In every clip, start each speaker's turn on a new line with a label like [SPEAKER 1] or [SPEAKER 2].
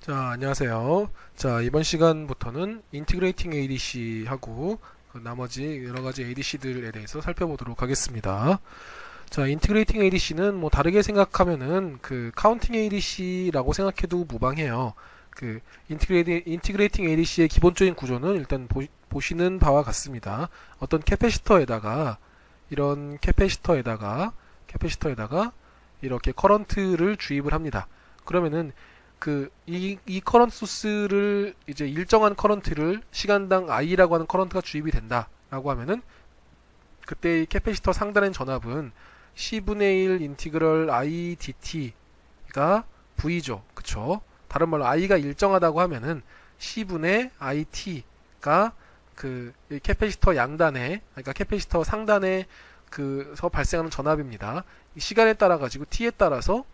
[SPEAKER 1] 자, 안녕하세요. 자, 이번 시간부터는 인티그레이팅 ADC 하고 나머지 여러 가지 ADC들에 대해서 살펴보도록 하겠습니다. 자, 인티그레이팅 ADC는 뭐 다르게 생각하면은 그 카운팅 ADC라고 생각해도 무방해요. 그 인티그레이팅 ADC의 기본적인 구조는 일단 보시는 바와 같습니다. 어떤 캐패시터에다가 이런 캐패시터에다가 이렇게 커런트를 주입을 합니다. 그러면은 이 커런트 소스를 이제 일정한 커런트를 시간당 I라고 하는 커런트가 주입이 된다라고 하면은 그때 이 캐패시터 상단의 전압은 C분의 1 인티그럴 I dt가 V죠. 그쵸? 다른 말로 I가 일정하다고 하면은 C분의 IT가 이 캐패시터 양단에, 그러니까 캐패시터 상단에 그서 발생하는 전압입니다. 이 시간에 따라 가지고 T에 따라서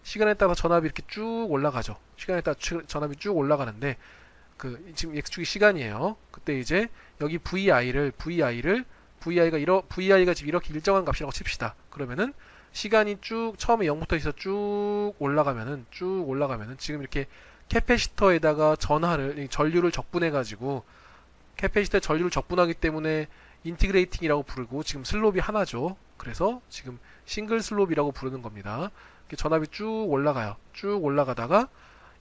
[SPEAKER 1] 전압이 이렇게 쭉 올라가죠. 시간에 따라 전압이 쭉 올라가는데 지금 x축이 시간이에요. 그때 이제 여기 VI가 지금 이렇게 일정한 값이라고 칩시다. 그러면은 시간이 쭉 처음에 0부터 해서 쭉 올라가면은 지금 이렇게 캐패시터에다가 전류를 적분해 가지고 캐패시터에 전류를 적분하기 때문에 인티그레이팅이라고 부르고 지금 슬롭이 하나죠. 그래서 지금 싱글 슬롭이라고 부르는 겁니다. 전압이 쭉 올라가요. 쭉 올라가다가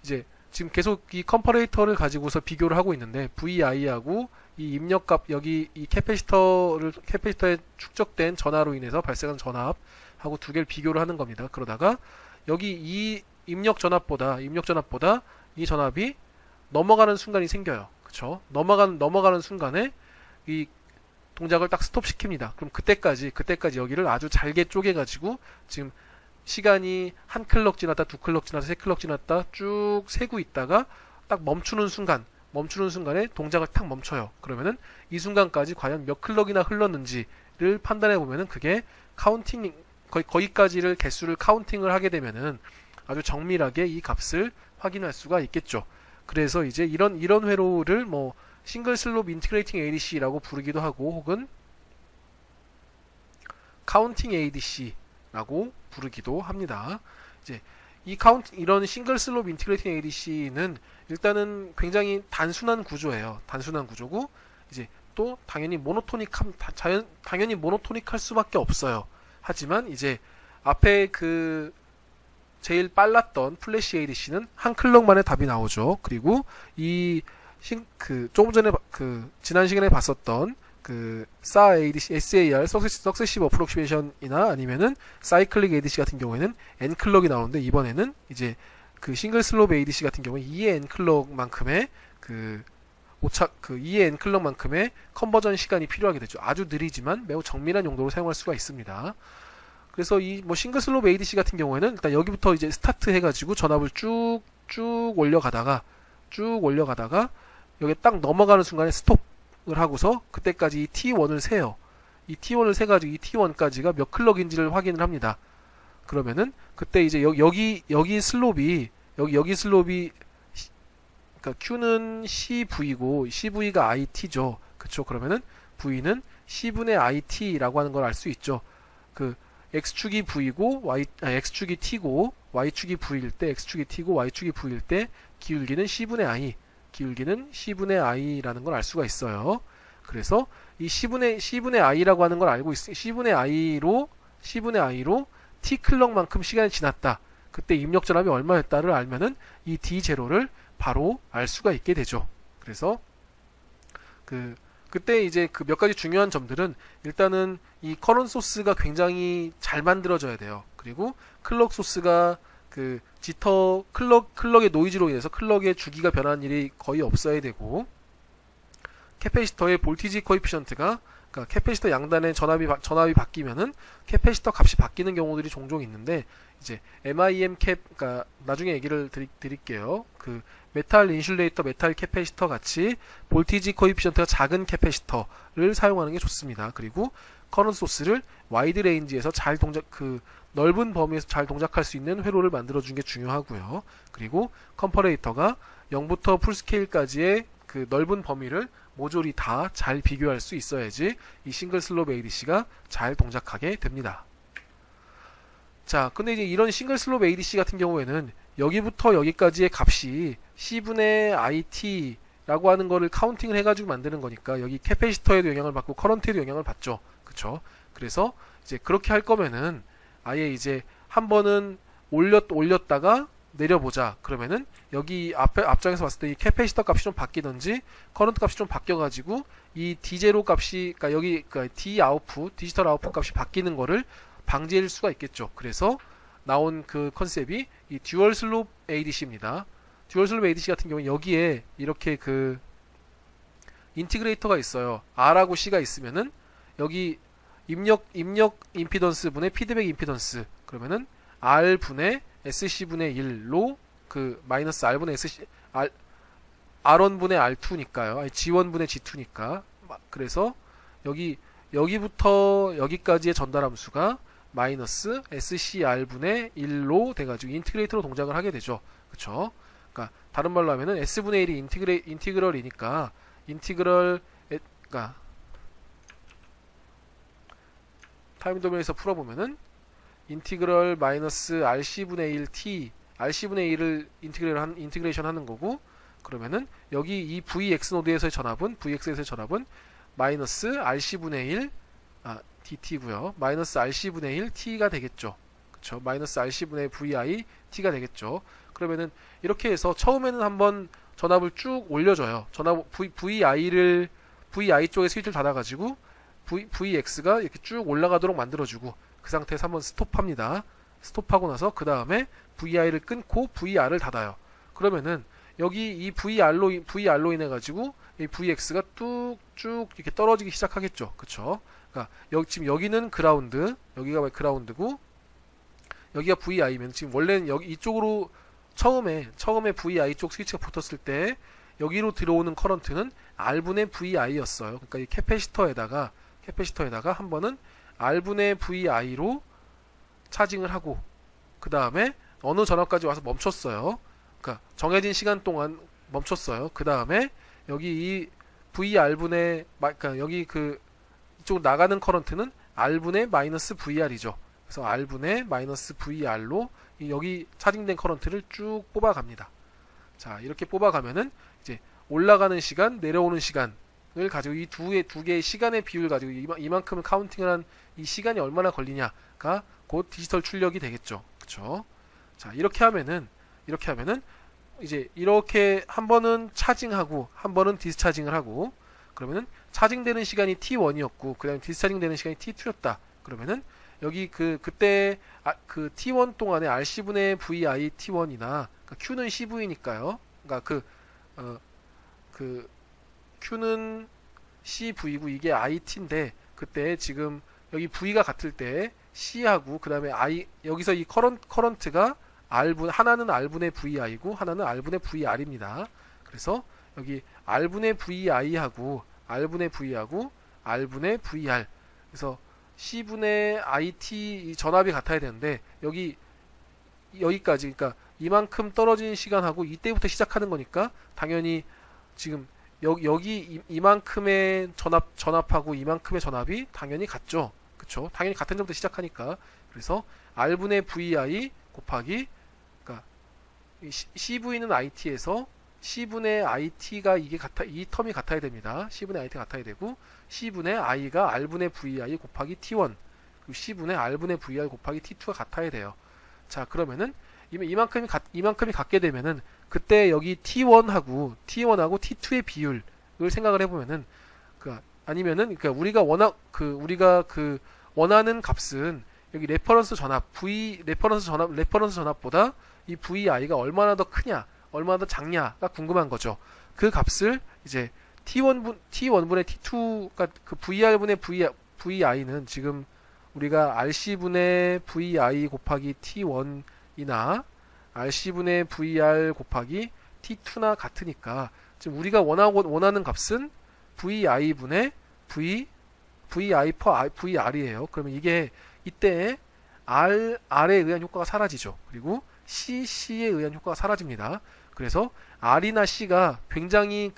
[SPEAKER 1] 이제 지금 계속 이 컴퍼레이터를 가지고서 비교를 하고 있는데 VI하고 이 입력값 여기 이 캐패시터에 축적된 전하로 인해서 발생한 전압하고 두 개를 비교를 하는 겁니다. 그러다가 여기 이 입력 전압보다 이 전압이 넘어가는 순간이 생겨요. 그쵸? 넘어가는 순간에 이 동작을 딱 스톱시킵니다. 그럼 그때까지 여기를 아주 잘게 쪼개가지고 지금 시간이 한 클럭 지났다, 두 클럭 지났다, 세 클럭 지났다 쭉 세고 있다가 딱 멈추는 순간에 동작을 탁 멈춰요. 그러면은 이 순간까지 과연 몇 클럭이나 흘렀는지를 판단해 보면은 그게 카운팅 거기까지를 개수를 카운팅을 하게 되면은 아주 정밀하게 이 값을 확인할 수가 있겠죠. 그래서 이제 이런 회로를 뭐 싱글 슬롭 인티그레이팅 ADC라고 부르기도 하고 혹은 카운팅 ADC라고 부르기도 합니다. 이제 이런 싱글 슬롭 인티그레이팅 ADC는 일단은 굉장히 단순한 구조예요. 단순한 구조고 이제 또 당연히 모노토닉할 수밖에 없어요. 하지만 이제 앞에 제일 빨랐던 플래시 ADC는 한 클럭 만에 답이 나오죠. 그리고 조금 전에 지난 시간에 봤었던 SAR ADC, SAR, Successive Approximation이나 아니면은 Cyclic ADC 같은 경우에는 N 클럭이 나오는데 이번에는 이제 싱글 슬롭 ADC 같은 경우에 2의 N 클럭만큼의 2의 N 클럭만큼의 컨버전 시간이 필요하게 되죠. 아주 느리지만 매우 정밀한 용도로 사용할 수가 있습니다. 그래서 싱글 슬롭 ADC 같은 경우에는 일단 여기부터 이제 스타트 해가지고 전압을 쭉 올려가다가 여기 딱 넘어가는 순간에 스톱을 하고서 그때까지 이 T1을 세요. 이 T1을 세가지고 이 T1까지가 몇 클럭인지를 확인을 합니다. 그러면은 그때 이제 여기 슬롭이 그러니까 Q는 CV고 CV가 IT죠. 그쵸? 그러면은 V는 C분의 IT라고 하는 걸 알 수 있죠. X축이 V고 X축이 T고 Y축이 V일 때 X축이 T고 Y축이 V일 때 기울기는 C분의 I라는 걸 알 수가 있어요. 그래서 이 C분의 I라고 하는 걸 알고 C분의 I로 T 클럭만큼 시간이 지났다. 그때 입력 전압이 얼마였다를 알면은 이 D0를 바로 알 수가 있게 되죠. 그래서 그때 이제 몇 가지 중요한 점들은 일단은 이 커런트 소스가 굉장히 잘 만들어져야 돼요. 그리고 클럭 소스가 클럭의 노이즈로 인해서 클럭의 주기가 변하는 일이 거의 없어야 되고 캐패시터의 볼티지 코에피션트가 그러니까 캐패시터 양단의 전압이 바뀌면은 캐패시터 값이 바뀌는 경우들이 종종 있는데 이제 MIM 캡 그러니까 나중에 얘기를 드릴게요. 메탈 인슐레이터, 메탈 캐패시터 같이 볼티지 코에피션트가 작은 캐패시터를 사용하는 게 좋습니다. 그리고 커런트 소스를 와이드 레인지에서 넓은 범위에서 잘 동작할 수 있는 회로를 만들어 주는 게 중요하고요. 그리고 컴퍼레이터가 0부터 풀스케일까지의 넓은 범위를 모조리 다 잘 비교할 수 있어야지 이 싱글 슬롭 ADC가 잘 동작하게 됩니다. 자, 근데 이제 이런 싱글 슬롭 ADC 같은 경우에는 여기부터 여기까지의 값이 C분의 IT라고 하는 거를 카운팅을 해가지고 만드는 거니까 여기 캐패시터에도 영향을 받고 커런트에도 영향을 받죠. 그쵸? 그래서 이제 그렇게 할 거면은 아예 이제 한 번은 올렸다가 내려보자. 그러면은 여기 앞장에서 봤을 때 이 캐패시터 값이 좀 바뀌든지 커런트 값이 좀 바뀌어가지고 이 D0 값이 그러니까 여기 그러니까 D 아웃풋 디지털 아웃풋 값이 바뀌는 거를 방지할 수가 있겠죠. 그래서 나온 그 컨셉이 이 듀얼 슬롭 ADC입니다. 듀얼 슬롭 ADC 같은 경우는 여기에 이렇게 그 인티그레이터가 있어요. R하고 C가 있으면은 여기 입력 임피던스 분의 피드백 임피던스 그러면은 R 분의 SC 분의 1로 그 마이너스 R 분의 SC R1 분의 R2니까요. G1 분의 G2니까 그래서 여기부터 여기까지의 전달 함수가 마이너스 SCR 분의 1로 돼가지고 인티그레이터로 동작을 하게 되죠. 그쵸? 그러니까 다른 말로 하면은 S 분의 1이 인티그럴이니까 그러니까 타임 도메인에서 풀어보면은 인티그럴 마이너스 RC분의 1t RC분의 1을 인티그레이션 하는 거고 그러면은 여기 이 VX 노드에서의 전압은 마이너스 RC분의 1 DT고요. 마이너스 RC분의 1 T가 되겠죠. 그쵸? 마이너스 RC분의 VI T가 되겠죠. 그러면은 이렇게 해서 처음에는 한번 전압을 쭉 올려줘요. 전압 VI 쪽에 스위치를 닫아가지고 VX가 이렇게 쭉 올라가도록 만들어주고 그 상태에서 한번 스톱합니다. 스톱하고 나서 그 다음에 VI를 끊고 VR을 닫아요. 그러면은 여기 이 VR로 인해 가지고 이 VX가 뚝쭉 이렇게 떨어지기 시작하겠죠. 그쵸? 그러니까 지금 여기는 그라운드, 여기가 그라운드고 여기가 VI면 지금 원래는 여기 이쪽으로 처음에 VI 쪽 스위치가 붙었을 때 여기로 들어오는 커런트는 R분의 VI였어요. 그러니까 이 캐패시터에다가 한 번은 R분의 VI로 차징을 하고 그 다음에 어느 전압까지 와서 멈췄어요. 그러니까 정해진 시간 동안 멈췄어요. 그 다음에 여기 이 VR분의 그러니까 여기 그 이쪽으로 나가는 커런트는 R분의 마이너스 VR이죠. 그래서 R분의 마이너스 VR로 여기 차징된 커런트를 쭉 뽑아갑니다. 자, 이렇게 뽑아가면은 이제 올라가는 시간, 내려오는 시간을 가지고 이 두 개의 시간의 비율을 가지고 이만큼을 카운팅을 한 이 시간이 얼마나 걸리냐가 곧 디지털 출력이 되겠죠. 그쵸? 자, 이렇게 하면은 이제 이렇게 한 번은 차징하고 한 번은 디스차징을 하고 그러면은 차징되는 시간이 T1이었고 그 다음에 디스차징 되는 시간이 T2였다. 그러면은 여기 그때 그 T1 동안에 RC분의 VI T1이나 그러니까 Q는 CV니까요. 그러니까 그 Q는 CV고 이게 IT인데 그때 지금 여기 V가 같을 때 C하고 그 다음에 여기서 이 커런트가 하나는 R분의 VI고 하나는 R분의 VR입니다. 그래서 여기 R분의 VI하고 R분의 R분의 VR 그래서 C분의 IT 이 전압이 같아야 되는데 여기까지 그러니까 이만큼 떨어진 시간하고 이때부터 시작하는 거니까 당연히 지금 여기 이만큼의 전압하고 이만큼의 전압이 당연히 같죠. 그쵸? 당연히 같은 점부터 시작하니까 그래서 R분의 VI 곱하기 그러니까 CV는 IT에서 C분의 IT가 이 텀이 같아야 됩니다. C분의 IT가 같아야 되고 C분의 I가 R분의 VI 곱하기 T1 그리고 C분의 R분의 VR 곱하기 T2가 같아야 돼요. 자, 그러면은 이만큼이 같게 되면은 그때 여기 T1하고 T2의 비율을 생각을 해보면은 아니면은 그러니까 우리가 원하는 값은 여기 레퍼런스 전압보다 이 VI가 얼마나 더 크냐, 얼마나 더 작냐가 궁금한 거죠. 그 값을 이제 T1분의 T2가 그 VR분의 VI는 지금 우리가 RC분의 VI 곱하기 T1이나 RC분의 VR 곱하기 T2나 같으니까 지금 우리가 원하는 값은 VI분의 VI per VR이에요. 그러면 이게 이때 R에 의한 효과가 사라지죠. 그리고 CC에 의한 효과가 사라집니다. 그래서 R이나 C가 굉장히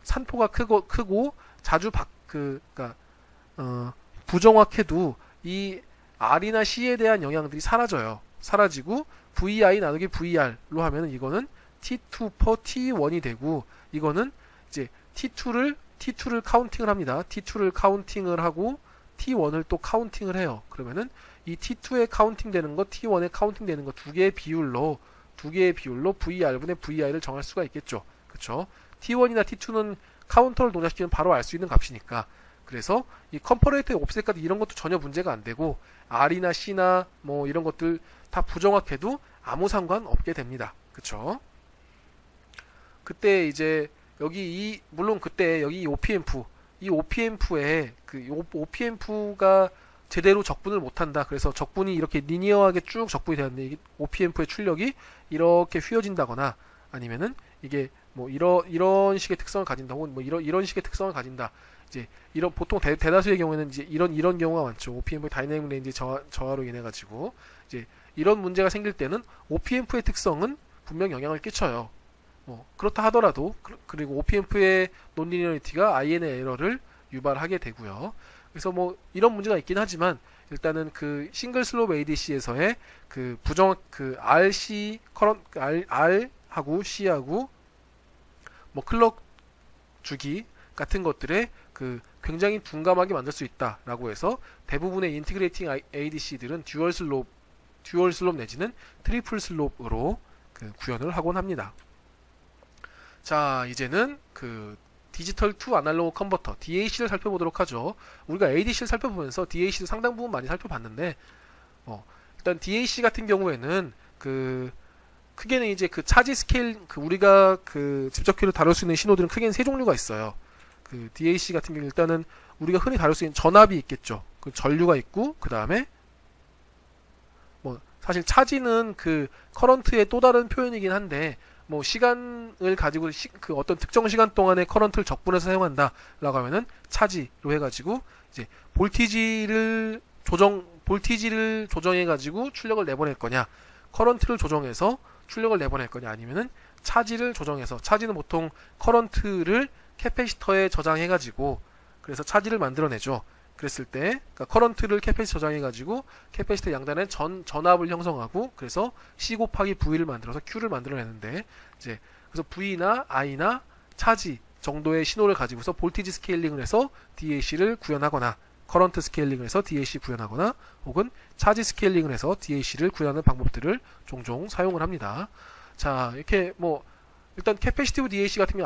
[SPEAKER 1] 산포가 크고 자주 그러니까 부정확해도 이 R이나 C에 대한 영향들이 사라져요. 사라지고 vi 나누기 vr로 하면은 이거는 t2 per t1이 되고, 이거는 이제 t2를 카운팅을 합니다. t2를 카운팅을 하고 t1을 또 카운팅을 해요. 그러면은 이 t2에 카운팅 되는 거, t1에 카운팅 되는 거 두 개의 비율로 vr분의 vi를 정할 수가 있겠죠. 그쵸? t1이나 t2는 카운터를 동작시키면 바로 알 수 있는 값이니까. 그래서 이 컴퍼레이터의 옵셋 같은 이런 것도 전혀 문제가 안 되고, r이나 c나 뭐 이런 것들 다 부정확해도 아무 상관 없게 됩니다. 그쵸? 그때 이제 물론 그때 여기 이 OPM프에 OPM프가 제대로 적분을 못한다. 그래서 적분이 이렇게 리니어하게 쭉 적분이 되는데, 이게 OPM프의 출력이 이렇게 휘어진다거나, 아니면은 이게 뭐 이런 식의 특성을 가진다, 혹은 뭐 이런 식의 특성을 가진다. 이제 보통 대다수의 경우에는 이제 이런 경우가 많죠. OPM프의 다이내믹 레인지 저하로 인해 가지고 이제 이런 문제가 생길 때는 OPM프의 특성은 분명 영향을 끼쳐요. 그렇다 하더라도, 그리고 OPM프의 논리니어리티가 IN의 에러를 유발하게 되고요. 그래서 뭐 이런 문제가 있긴 하지만, 일단은 그 싱글 슬롭 ADC에서의 그 RC R하고 C하고 뭐 클럭 주기 같은 것들에 그 굉장히 둔감하게 만들 수 있다라고 해서 대부분의 인티그레이팅 ADC들은 듀얼 슬롭 내지는 트리플 슬롭으로 그 구현을 하곤 합니다. 자, 이제는 그 디지털 투 아날로그 컨버터 DAC를 살펴보도록 하죠. 우리가 ADC를 살펴보면서 DAC도 상당 부분 많이 살펴봤는데, 일단 DAC 같은 경우에는 크게는 이제 그 차지 스케일, 우리가 그 집적기를 다룰 수 있는 신호들은 크게는 세 종류가 있어요. 그 DAC 같은 경우 일단은 우리가 흔히 다룰 수 있는 전압이 있겠죠. 그 전류가 있고, 그 다음에 뭐 사실 차지는 그 커런트의 또 다른 표현이긴 한데, 뭐 시간을 가지고 그 어떤 특정 시간 동안의 커런트를 적분해서 사용한다라고 하면은 차지로 해가지고 이제 볼티지를 조정해가지고 출력을 내보낼 거냐, 커런트를 조정해서 출력을 내보낼 거냐, 아니면은 차지를 조정해서, 차지는 보통 커런트를 캐패시터에 저장해가지고 그래서 차지를 만들어내죠. 그랬을 때, 그러니까 커런트를 캐패시터 저장해가지고 캐패시터 양단에 전압을 형성하고, 그래서 C 곱하기 V를 만들어서 Q를 만들어내는데, 이제 그래서 V나 I나 차지 정도의 신호를 가지고서 볼티지 스케일링을 해서 DAC를 구현하거나, 커런트 스케일링을 해서 DAC 구현하거나, 혹은 차지 스케일링을 해서 DAC를 구현하는 방법들을 종종 사용을 합니다. 자, 이렇게 뭐 일단 캐패시티브 DAC 같은 경우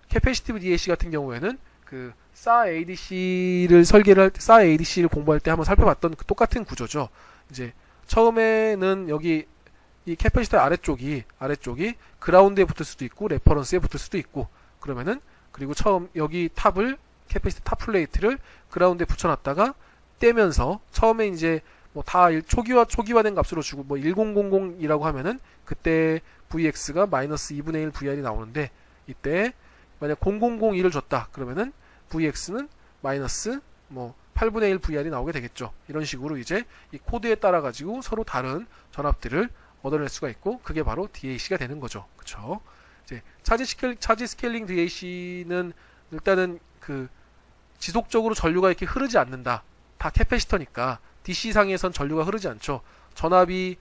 [SPEAKER 1] 캐패시티브 DAC 같은 경우에는 그 SA ADC를 공부할 때 한번 살펴봤던 그 똑같은 구조죠. 이제 처음에는 여기 이 캐패시터 아래쪽이 그라운드에 붙을 수도 있고 레퍼런스에 붙을 수도 있고, 그러면은 그리고 여기 캐패시터 탑 플레이트를 그라운드에 붙여놨다가 떼면서, 처음에 이제 뭐 다 초기화된 값으로 주고 뭐 1000이라고 하면은 그때 VX가 마이너스 2분의 1 VR이 나오는데, 이때 만약 0002를 줬다 그러면은 VX는 마이너스 뭐 8분의 1 VR이 나오게 되겠죠. 이런 식으로 이제 이 코드에 따라 가지고 서로 다른 전압들을 얻어낼 수가 있고, 그게 바로 DAC가 되는 거죠. 그쵸? 이제 차지 스케일링 DAC는 일단은 그 지속적으로 전류가 이렇게 흐르지 않는다. 다 캐패시터니까 DC 상에선 전류가 흐르지 않죠. 전압이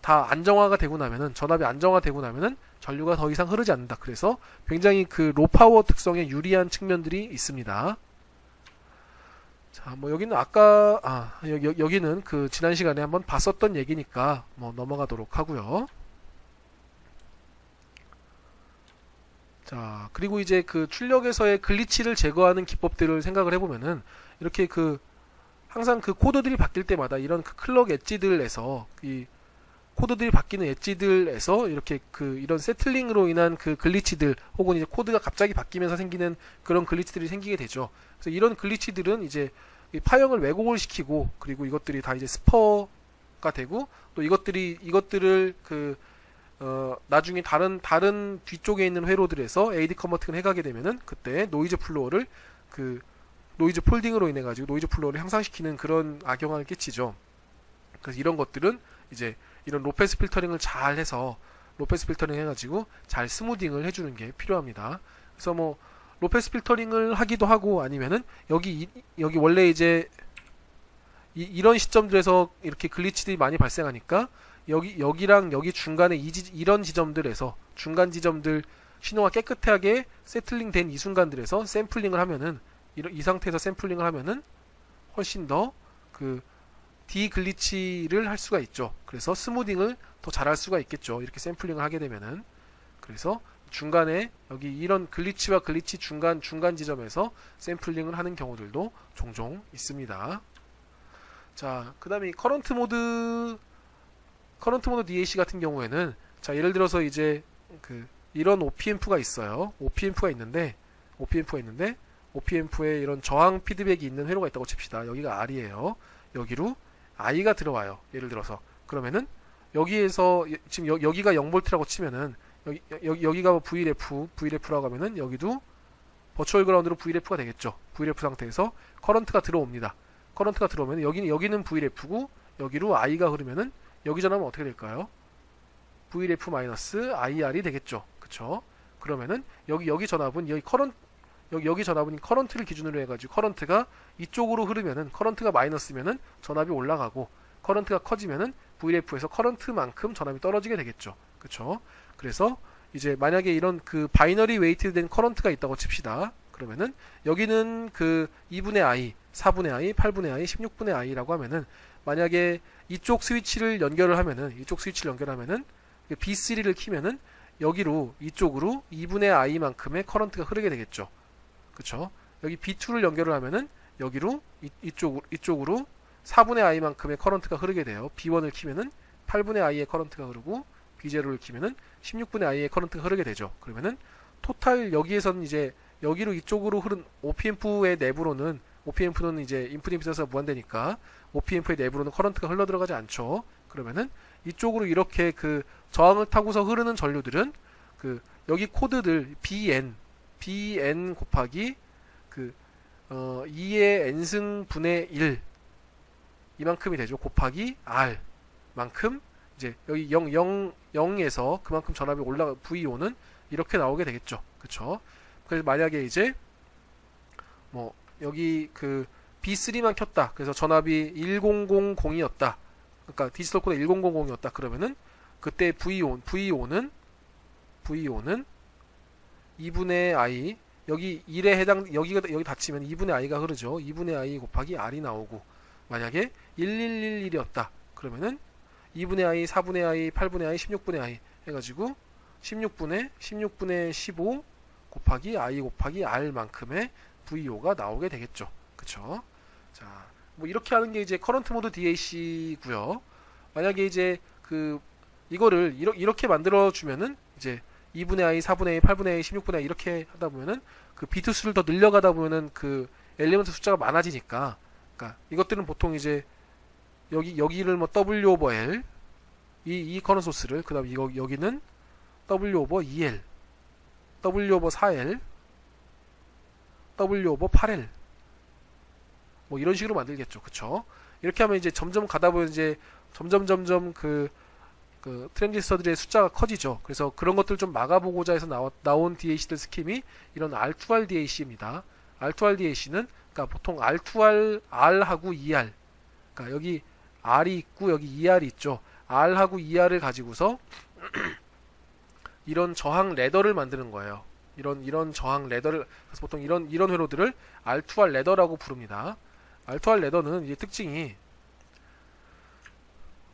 [SPEAKER 1] 안정화가 되고 나면은 전류가 더 이상 흐르지 않는다. 그래서 굉장히 그 로파워 특성에 유리한 측면들이 있습니다. 자, 뭐 여기는 여기는 그 지난 시간에 한번 봤었던 얘기니까 뭐 넘어가도록 하고요. 자, 그리고 이제 그 출력에서의 글리치를 제거하는 기법들을 생각을 해보면은, 이렇게 항상 그 코드들이 바뀔 때마다 이런 그 클럭 엣지들에서, 이 코드들이 바뀌는 엣지들에서 이렇게 이런 세틀링으로 인한 그 글리치들, 혹은 이제 코드가 갑자기 바뀌면서 생기는 그런 글리치들이 생기게 되죠. 그래서 이런 글리치들은 이제 파형을 왜곡을 시키고, 그리고 이것들이 다 이제 스퍼가 되고, 또 이것들을 나중에 다른 뒤쪽에 있는 회로들에서 AD 컨버팅을 해가게 되면은, 그때 노이즈 폴딩으로 인해 가지고 노이즈 플로어를 향상시키는 그런 악영향을 끼치죠. 그래서 이런 것들은 이제 이런 로패스 필터링을 잘 해서, 로패스 필터링 해가지고 잘 스무딩을 해주는 게 필요합니다. 그래서 뭐 로패스 필터링을 하기도 하고, 아니면은 여기 원래 이제 이런 시점들에서 이렇게 글리치들이 많이 발생하니까 여기랑 여기 중간에 이런 지점들에서 중간 지점들 신호가 깨끗하게 세틀링 된 이 순간들에서 샘플링을 하면은 이 상태에서 샘플링을 하면은 훨씬 더 그 디글리치를 할 수가 있죠. 그래서 스무딩을 더 잘할 수가 있겠죠. 이렇게 샘플링을 하게 되면은. 그래서 중간에 여기 이런 글리치와 글리치 중간 지점에서 샘플링을 하는 경우들도 종종 있습니다. 자, 그 다음에 커런트 모드 DAC 같은 경우에는, 자, 예를 들어서 이제 이런 OPM프가 있어요. OPM프에 이런 저항 피드백이 있는 회로가 있다고 칩시다. 여기가 R이에요. 여기로 I가 들어와요. 예를 들어서. 그러면은 여기에서 지금 여기가 0V라고 치면은 여기가 VRF라고 하면은 여기도 버추얼 그라운드로 VRF가 되겠죠. VRF 상태에서 커런트가 들어옵니다. 커런트가 들어오면 여기는 VRF고 여기로 I가 흐르면은 여기 전압은 어떻게 될까요? VRF-IR이 되겠죠. 그쵸? 그러면은 여기 전압은 여기 전압은 커런트를 기준으로 해가지고 커런트가 이쪽으로 흐르면은 커런트가 마이너스면은 전압이 올라가고 커런트가 커지면은 VRF에서 커런트만큼 전압이 떨어지게 되겠죠. 그쵸? 그래서 이제 만약에 이런 바이너리 웨이트된 커런트가 있다고 칩시다. 그러면은 여기는 2분의 I, 4분의 I, 8분의 I, 16분의 I라고 하면은 만약에 이쪽 스위치를 연결을 하면은 B3를 키면은 이쪽으로 2분의 I만큼의 커런트가 흐르게 되겠죠. 그쵸? 여기 B2를 연결을 하면은 여기로 이쪽으로 4분의 I만큼의 커런트가 흐르게 돼요. B1을 키면은 8분의 I의 커런트가 흐르고 B0를 키면은 16분의 I의 커런트가 흐르게 되죠. 그러면은 토탈 여기에서는 이제 여기로 이쪽으로 흐른 OPM프의 내부로는 OPM프는 이제 인풋 임피던스가 무한대니까 OPM프의 내부로는 커런트가 흘러 들어가지 않죠. 그러면은 이쪽으로 이렇게 저항을 타고서 흐르는 전류들은 여기 코드들 BN 곱하기 2의 n승 분의 1 이만큼이 되죠. 곱하기 R 만큼 이제 여기 0에서 그만큼 전압이 VO는 이렇게 나오게 되겠죠. 그쵸? 그래서 만약에 이제 여기 B3만 켰다. 그래서 전압이 1000이었다. 그러니까 디지털 코드 1000이었다. 그러면은 그때 VO는 2분의 I 여기 1에 여기 닫히면 2분의 I가 흐르죠. 2분의 I 곱하기 R이 나오고 만약에 1111이었다. 그러면은 2분의 I, 4분의 I, 8분의 I, 16분의 I 해가지고 16분의 15 곱하기 I 곱하기 R만큼의 VO가 나오게 되겠죠. 그쵸? 자, 이렇게 하는 게 이제 커런트 모드 DAC고요. 만약에 이제 이거를 이렇게 만들어 주면은 이제 2분의 I, 4분의 I, 8분의 I, 16분의 I 이렇게 하다 보면은 비트 수를 더 늘려가다 보면은 엘리먼트 숫자가 많아지니까, 그러니까 이것들은 보통 이제 여기를 W 오버 L 이 커런 소스를 그다음 여기는 W 오버 2L, W 오버 4L, W 오버 8L 이런 식으로 만들겠죠. 그쵸? 이렇게 하면 이제 점점 가다 보면 이제 점점 트랜지스터들의 숫자가 커지죠. 그래서 그런 것들을 좀 막아보고자 해서 나온 DAC들 스킴이 이런 R2R DAC입니다. R2R DAC는 그러니까 보통 R2R, R하고 ER, 그러니까 여기 R이 있고 여기 ER이 있죠. R하고 ER을 가지고서 이런 저항 레더를 만드는 거예요. 이런 저항 레더를, 그래서 보통 이런 회로들을 R2R 레더라고 부릅니다. R2R 레더는 이제 특징이,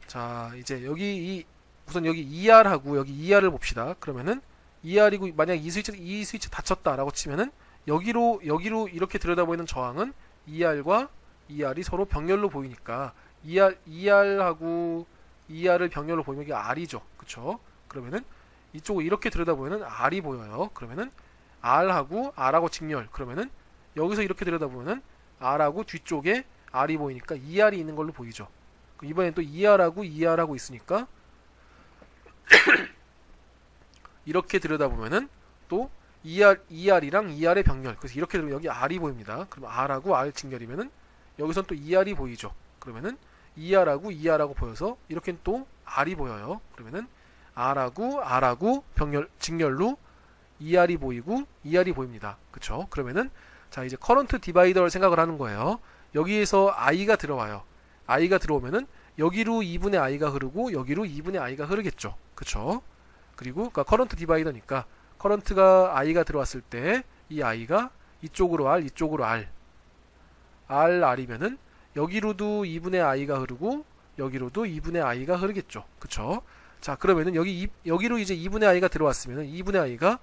[SPEAKER 1] 자 이제 우선 여기 ER하고 여기 ER을 봅시다. 그러면은 ER이고 만약 이 스위치 닫혔다라고 치면은 여기로 이렇게 들여다보이는 저항은 ER과 ER이 서로 병렬로 보이니까 ER하고 ER을 병렬로 보이면 이게 R이죠. 그쵸? 그러면은 이쪽을 이렇게 들여다보면은 R이 보여요. 그러면은 R하고 직렬. 그러면은 여기서 이렇게 들여다보면은 R하고 뒤쪽에 R이 보이니까 ER이 있는 걸로 보이죠. 이번엔 또 ER하고 있으니까 이렇게 들여다보면은 또 ER이랑 ER의 병렬. 그래서 이렇게 되면 여기 R이 보입니다. 그럼 R하고 R 직렬이면은 여기선 또 ER이 보이죠. 그러면은 ER하고 보여서 이렇게 또 R이 보여요. 그러면은 R하고 직렬로 ER이 보이고 ER이 보입니다. 그쵸? 그러면은 자 이제 커런트 디바이더를 생각을 하는 거예요. 여기에서 I가 들어와요. i가 들어오면은 여기로 2분의 i가 흐르고 여기로 2분의 i가 흐르겠죠. 그쵸? 그리고 그러니까 커런트 디바이더니까 커런트가 i가 들어왔을 때 이 i가 이쪽으로 r, 이쪽으로 r, r이면은 여기로도 2분의 i가 흐르고 여기로도 2분의 i가 흐르겠죠. 그쵸? 자, 그러면은 여기로 이제 2분의 i가 들어왔으면은 2분의 i가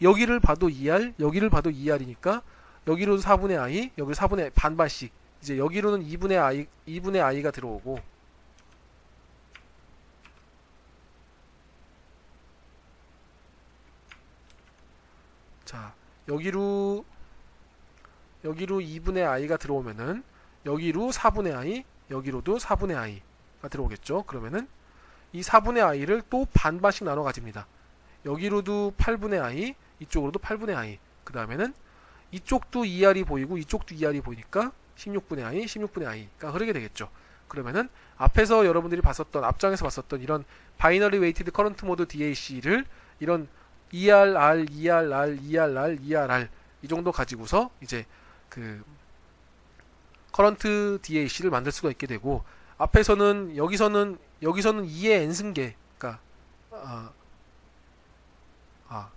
[SPEAKER 1] 여기를 봐도 2r, 여기를 봐도 2r이니까 여기로도 4분의 i, 여기로 4분의 반반씩 이제 여기로는 2분의 i가 들어오고 자, 여기로 2분의 i가 들어오면은 여기로 4분의 i, 여기로도 4분의 i가 들어오겠죠. 그러면은 이 4분의 i를 또 반반씩 나눠 가집니다. 여기로도 8분의 i, 이쪽으로도 8분의 i. 그 다음에는 이쪽도 2r이 보이고 이쪽도 2r이 보이니까 16분의 i, 16분의 i가 흐르게 되겠죠. 그러면은 앞에서 여러분들이 앞장에서 봤었던 이런 바이너리 웨이티드 커런트 모드 DAC를 이런 ERR, ERR, ERR, ERR 이 정도 가지고서 이제 그 커런트 DAC를 만들 수가 있게 되고 앞에서는 여기서는 2의 n승계 그러니까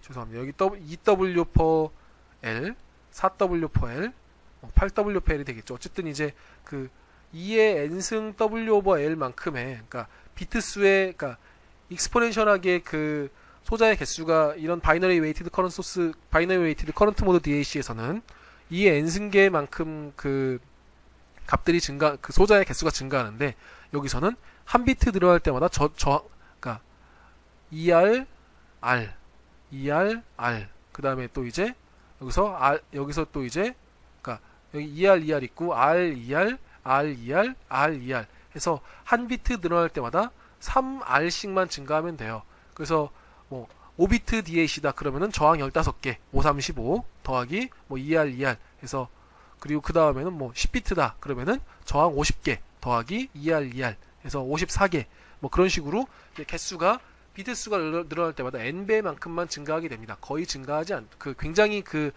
[SPEAKER 1] 죄송합니다. 여기 EW per L, 4W per L, 8W per L이 되겠죠. 어쨌든 이제 그 2의 n승 W over L만큼의 그러니까 비트 수의 그러니까 익스포넨셜하게 그 소자의 개수가 이런 바이너리 웨이티드 커런트 모드 DAC에서는 2의 n승계만큼 그 값들이 그 소자의 개수가 증가하는데 여기서는 한 비트 들어갈 때마다 그러니까 ER, R, ER, R 그 다음에 또 이제 여기서 또 이제 그러니까 여기 ER, ER 있고 R, ER, R, ER, R, ER 해서 한 비트 늘어날 때마다 3R씩만 증가하면 돼요. 그래서 뭐 5비트 DAC다 그러면은 저항 15개 535 더하기 뭐 ER, ER 해서 그리고 그 다음에는 뭐 10비트다 그러면은 저항 50개 더하기 ER, ER 해서 54개 뭐 그런 식으로 개수가 비트 수가 늘어날 때마다 n배만큼만 증가하게 됩니다. 거의 증가하지 굉장히 그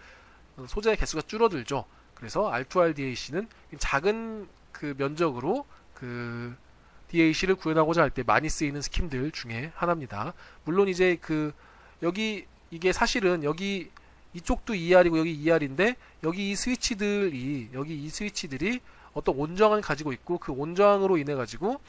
[SPEAKER 1] 소자의 개수가 줄어들죠. 그래서 R2R DAC는 작은 그 면적으로 그 DAC를 구현하고자 할 때 많이 쓰이는 스킴들 중에 하나입니다. 물론 이제 그 여기 이게 사실은 여기 이쪽도 ER이고 여기 ER인데 여기 이 스위치들이 어떤 온저항을 가지고 있고 그 온저항으로 인해 가지고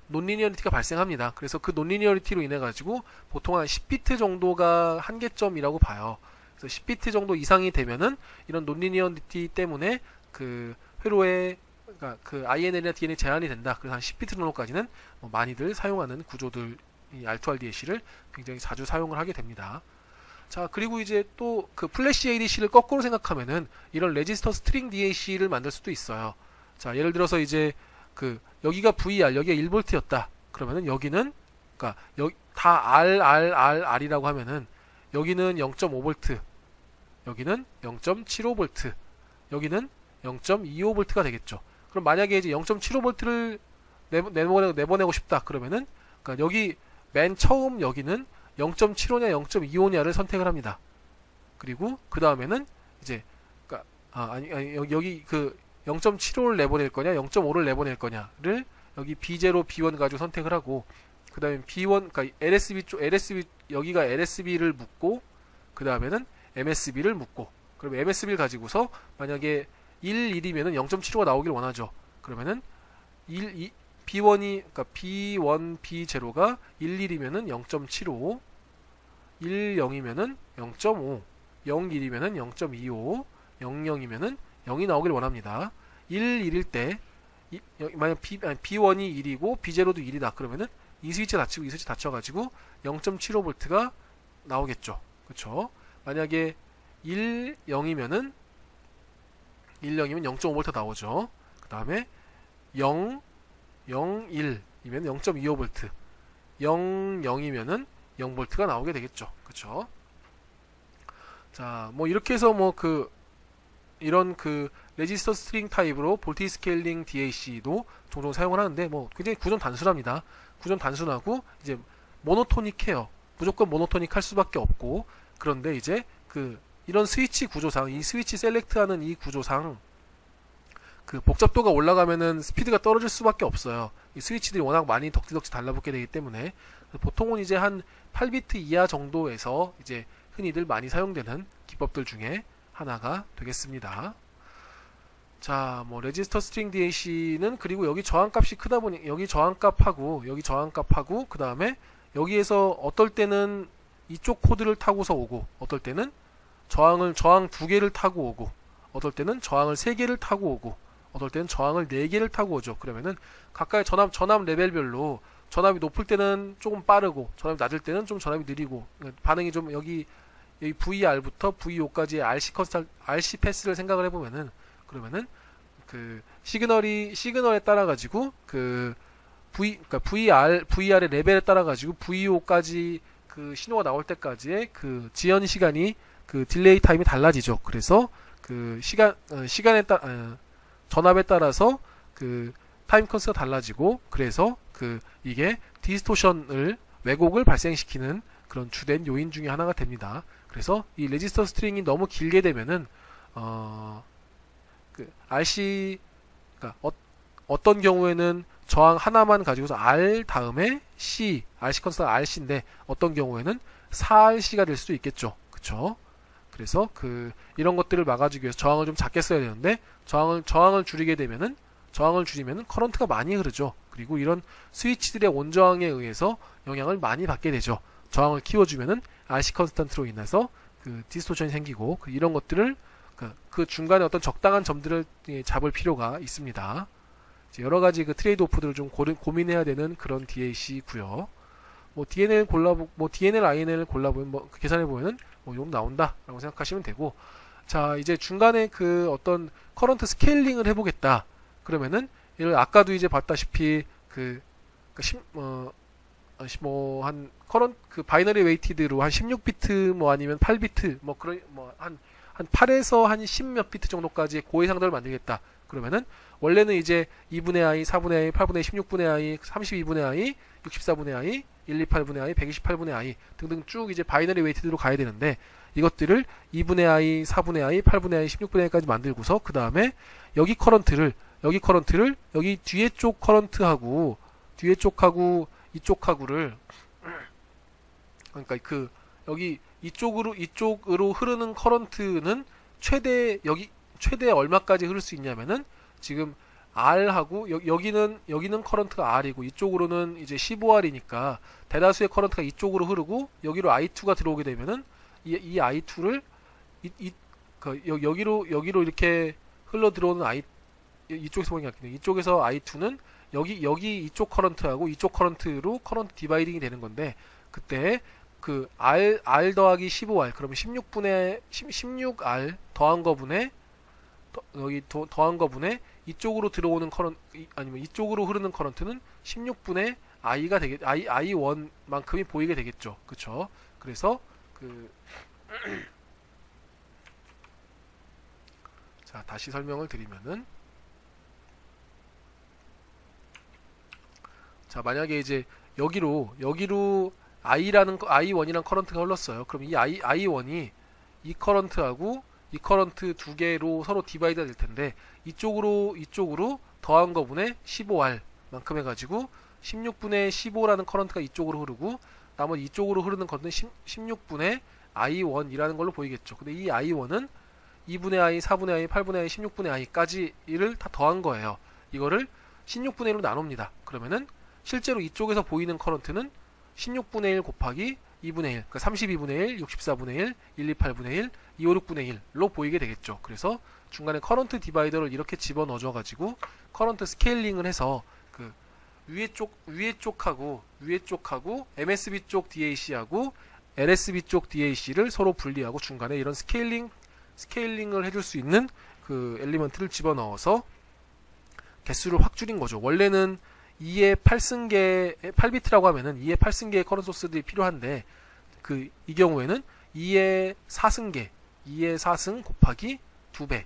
[SPEAKER 1] 논리니어리티가 발생합니다. 그래서 그 논리니어리티로 인해 가지고 보통 한 10비트 정도가 한계점이라고 봐요. 그래서 10비트 정도 이상이 되면은 이런 논리니어리티 때문에 그 회로에 그러니까 그 INL이나 DN이 제한이 된다. 그래서 한 10비트 정도까지는 뭐 많이들 사용하는 구조들 이 R2R DAC를 굉장히 자주 사용을 하게 됩니다. 자, 그리고 이제 또 그 플래시 ADC를 거꾸로 생각하면은 이런 레지스터 스트링 DAC를 만들 수도 있어요. 자, 예를 들어서 이제 그 여기가 VR, 여기가 1V였다. 그러면은 여기는 그러니까 여기 다 R이라고 하면은 여기는 0.5V, 여기는 0.75V, 여기는 0.25V가 되겠죠. 그럼 만약에 이제 0.75V를 내보내고 싶다. 그러면은 그러니까 여기 맨 처음 여기는 0.75냐 0.25냐를 선택을 합니다. 그리고 그 다음에는 이제 그러니까 여기 그 0.75를 내보낼 거냐 0.5를 내보낼 거냐를 여기 B0, B1 가지고 선택을 하고 그 다음에 B1 그러니까 LSB 여기가 LSB를 묻고 그 다음에는 MSB를 묻고 그럼 MSB를 가지고서 만약에 1이면은 0.75가 나오길 원하죠. 그러면은 B1이 그러니까 B1, B0가 11이면은 0.75, 10이면은 0.5, 01이면은 0.25, 00이면은 0이 나오길 원합니다. 1일 때 만약 B1이 1이고 B0도 1이다. 그러면은 이 스위치 닫히고 이 스위치 닫혀가지고 0.75V가 나오겠죠. 그쵸? 만약에 10이면은 0.5V 나오죠. 그 다음에 0, 1이면 0.25V, 0이면은 0V가 나오게 되겠죠. 그쵸? 자, 뭐 이렇게 해서 뭐 이런 레지스터 스트링 타입으로 볼티 스케일링 DAC도 종종 사용을 하는데 뭐 굉장히 구조는 단순합니다. 구조는 단순하고 이제 모노토닉해요. 무조건 모노토닉 할 수밖에 없고 그런데 이제 이런 스위치 구조상 이 스위치 셀렉트하는 이 구조상 그 복잡도가 올라가면은 스피드가 떨어질 수밖에 없어요. 이 스위치들이 워낙 많이 덕지덕지 달라붙게 되기 때문에 보통은 이제 한 8비트 이하 정도에서 이제 흔히들 많이 사용되는 기법들 중에 하나가 되겠습니다. 자, 뭐 레지스터 스트링 DAC는 그리고 여기 저항값이 크다 보니 여기 저항값하고 그 다음에 여기에서 어떨 때는 이쪽 코드를 타고서 오고 어떨 때는 저항 두 개를 타고 오고 어떨 때는 저항을 세 개를 타고 오고 어떨 때는 저항을 네 개를 타고 오죠. 그러면은 각각의 전압 레벨별로 전압이 높을 때는 조금 빠르고 전압이 낮을 때는 좀 전압이 느리고 반응이 좀 여기 VR부터 VO까지의 RC 패스를 생각을 해보면은 그러면은 그 시그널에 따라 가지고 그 그러니까 VR의 레벨에 따라 가지고 VO까지 그 신호가 나올 때까지의 그 지연 시간이 그 딜레이 타임이 달라지죠. 그래서 그 전압에 따라서 그 타임 컨스가 달라지고 그래서 그 이게 왜곡을 발생시키는 그런 주된 요인 중에 하나가 됩니다. 그래서 이 레지스터 스트링이 너무 길게 되면은 그 RC 그러니까 어떤 경우에는 저항 하나만 가지고서 R 다음에 C, RC 컨스가 RC인데 어떤 경우에는 4RC가 될 수도 있겠죠. 그쵸? 그래서 그 이런 것들을 막아주기 위해서 저항을 좀 작게 써야 되는데 저항을 줄이면은 커런트가 많이 흐르죠. 그리고 이런 스위치들의 온저항에 의해서 영향을 많이 받게 되죠. 저항을 키워주면은 RC 컨스탄트로 인해서 그 디스토션이 생기고 이런 것들을 그 중간에 어떤 적당한 점들을 잡을 필요가 있습니다. 여러 가지 그 트레이드 오프들을 좀 고민해야 되는 그런 DAC고요. 뭐 DNL INL 골라보면 뭐 계산해 보면은 뭐 좀 나온다라고 생각하시면 되고, 자 이제 중간에 그 어떤 커런트 스케일링을 해보겠다. 그러면은 아까도 이제 봤다시피 한 커런트 그 바이너리 웨이티드로 한 16비트 뭐 아니면 8비트 뭐 그런 뭐 한 8에서 한 10몇 비트 정도까지의 고해상도를 만들겠다. 그러면은 원래는 이제 2분의 i, 4분의 i, 8분의 i, 16분의 i, 32분의 i, 64분의 i, 128분의 i, 128분의 i 등등 쭉 이제 바이너리 웨이티드로 가야 되는데 이것들을 2분의 i, 4분의 i, 8분의 i, 16분의 i까지 만들고서 그 다음에 여기 커런트를 여기 뒤에 쪽 커런트하고 이쪽하고를 그러니까 그 여기 이쪽으로 흐르는 커런트는 최대 얼마까지 흐를 수 있냐면은 지금 R하고 여기는 커런트가 R이고 이쪽으로는 이제 15R이니까 대다수의 커런트가 이쪽으로 흐르고 여기로 I2가 들어오게 되면은 이 I2를 여기로 이렇게 흘러 들어오는 이쪽에서 보는 게 아니라 이쪽에서 I2는 여기 이쪽 커런트하고 이쪽 커런트로 커런트 디바이딩이 되는 건데 그때 그 R 더하기 15R 그러면 16R 더한 거분에 이쪽으로 들어오는 아니면 이쪽으로 흐르는 커런트는 16분의 I가 I1만큼이 보이게 되겠죠. 그쵸? 그래서 자, 다시 설명을 드리면은 자, 만약에 이제 여기로 I1이라는 커런트가 흘렀어요. 그럼 이 I1이 이 커런트하고 이 커런트 두 개로 서로 디바이드가 될 텐데 이쪽으로 더한 거분의 15R 만큼 해가지고 16분의 15라는 커런트가 이쪽으로 흐르고 나머지 이쪽으로 흐르는 건는 16분의 I1이라는 걸로 보이겠죠. 근데 이 I1은 2분의 I, 4분의 I, 8분의 I, 16분의 I까지를 다 더한 거예요. 이거를 16분의 1로 나눕니다. 그러면은 실제로 이쪽에서 보이는 커런트는 16분의 1 곱하기 2분의 1, 그러니까 32분의 1, 64분의 1, 128분의 1, 256분의 1로 보이게 되겠죠. 그래서 중간에 커런트 디바이더를 이렇게 집어넣어줘 가지고 커런트 스케일링을 해서 그 위에 쪽하고 MSB 쪽 DAC하고 LSB 쪽 DAC를 서로 분리하고 중간에 이런 스케일링을 해줄 수 있는 그 엘리먼트를 집어넣어서 개수를 확 줄인 거죠. 원래는 2의 8비트라고 하면은 2의 8승계의 커런트 소스들이 필요한데 이 경우에는 2의 4승 곱하기 2배.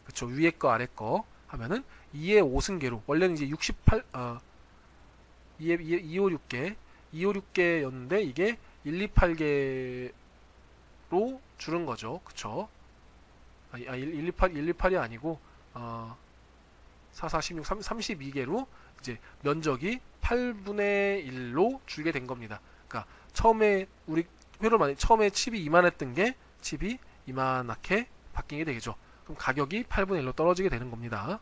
[SPEAKER 1] 그쵸. 위에 거 아래 거 하면은 2의 5승계로 원래는 이제 256개였는데 이게 128개로 줄은 거죠. 그쵸. 128이 아니고 4, 4, 16, 32개로 이제 면적이 8분의 1로 줄게 된 겁니다. 그러니까 처음에 우리 회로 많이 처음에 칩이 이만했던 게 칩이 이만하게 바뀌게 되겠죠. 그럼 가격이 8분의 1로 떨어지게 되는 겁니다.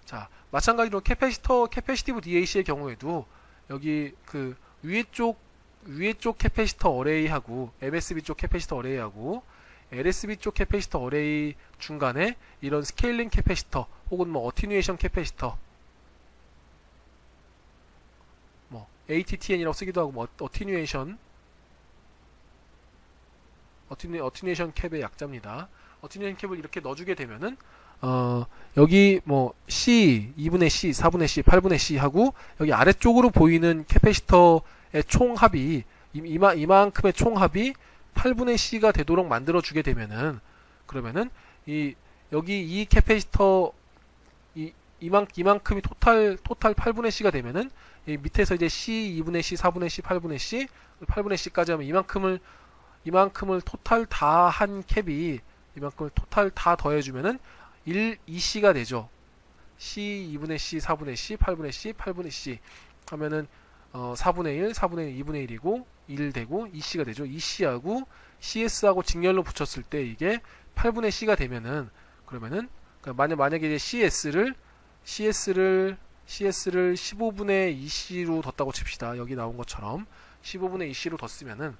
[SPEAKER 1] 자, 마찬가지로 캐패시티브 DAC의 경우에도 여기 그 위에 쪽 캐패시터 어레이하고 MSB 쪽 캐패시터 어레이하고 LSB 쪽 캐패시터 어레이 중간에 이런 스케일링 캐패시터 혹은 뭐 어티뉴에이션 캐패시터 뭐 ATTN이라고 쓰기도 하고 뭐 어티뉴에이션 캡의 약자입니다. 어티뉴에이션 캡을 이렇게 넣어주게 되면은 여기 뭐 C, 2분의 C, 4분의 C, 8분의 C 하고 여기 아래쪽으로 보이는 캐패시터의 총합이 이만큼의 총합이 8분의 C가 되도록 만들어 주게 되면은 그러면은 여기 이 캐패시터 이만큼이 토탈 8분의 C가 되면은 이 밑에서 이제 C, 2분의 C, 4분의 C, 8분의 C, 8분의 C까지 하면 이만큼을 토탈 다 한 캡이 이만큼을 토탈 다 더해주면은 2C가 되죠. C, 2분의 C, 4분의 C, 8분의 C, 8분의 C 하면은 4분의 1, 4분의 1, 2분의 1이고 1 되고 2C가 되죠. 2C하고 CS하고 직렬로 붙였을 때 이게 8분의 C가 되면은 그러면은 만약에 이제 CS를 15분의 2C로 뒀다고 칩시다. 여기 나온 것처럼 15분의 2C로 뒀으면은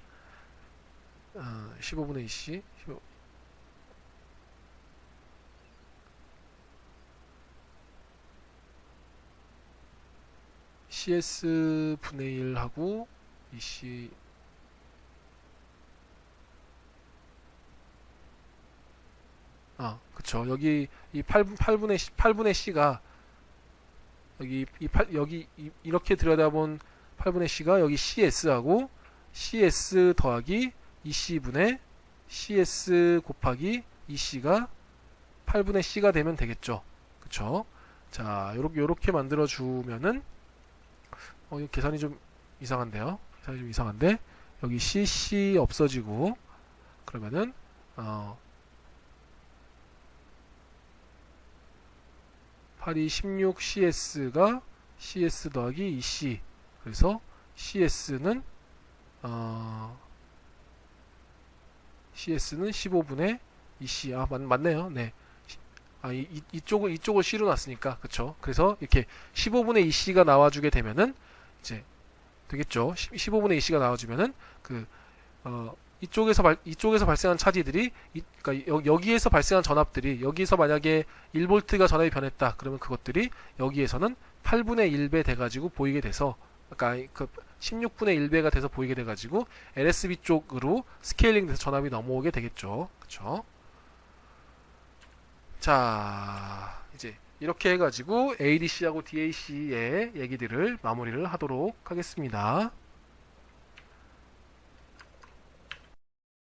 [SPEAKER 1] 15분의 2C CS 분의 1하고 2C 그쵸. 여기 이 8분의 C가 여기 이렇게 들여다본 8분의 C가 여기 CS하고 CS 더하기 2C분의 CS 곱하기 2C가 8분의 C가 되면 되겠죠. 그쵸. 자, 요렇게 만들어 주면은 이거 계산이 좀 이상한데요. 계산이 좀 이상한데 여기 CC 없어지고 그러면은 8이 16 CS가 CS 더하기 2C 그래서 CS는 15분의 2C 맞네요. 네. 이쪽을 C로 놨으니까 그쵸. 그래서 이렇게 15분의 2C가 나와주게 되면은 이제 되겠죠. 15분의 2C가 나와주면은 이쪽에서 발생한 차지들이 그러니까 여기에서 발생한 전압들이 여기서 만약에 1V가 전압이 변했다. 그러면 그것들이 여기에서는 8분의 1배 돼가지고 보이게 돼서 그러니까 그 16분의 1배가 돼서 보이게 돼가지고 LSB 쪽으로 스케일링 돼서 전압이 넘어오게 되겠죠. 그쵸? 자, 이제 이렇게 해가지고 ADC하고 DAC의 얘기들을 마무리를 하도록 하겠습니다.